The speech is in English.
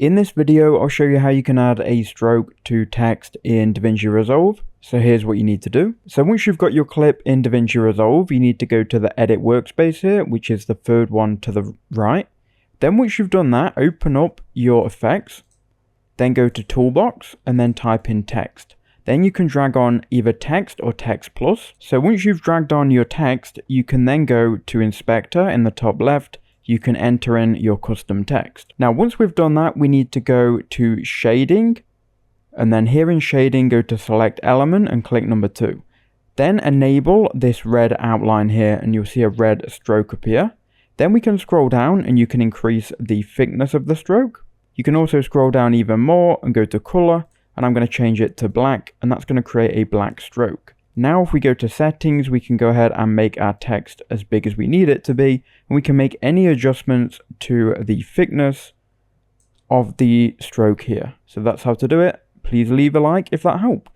In this video, I'll show you how you can add a stroke to text in Davinci Resolve. So here's what you need to do. So once you've got your clip in Davinci Resolve, you need to go to the edit workspace here, which is the third one to the right. Then once you've done that, open up your effects, then go to toolbox and then type in text. Then you can drag on either text or text plus. So once you've dragged on your text, you can then go to inspector in the top left. You can enter in your custom text. Now, once we've done that, we need to go to shading, and then here in shading, go to select element and click number 2. Then enable this red outline here, and you'll see a red stroke appear. Then we can scroll down and you can increase the thickness of the stroke. You can also scroll down even more and go to color, and I'm going to change it to black, and that's going to create a black stroke. Now if we go to settings, we can go ahead and make our text as big as we need it to be, and we can make any adjustments to the thickness of the stroke here. So that's how to do it. Please leave a like if that helped.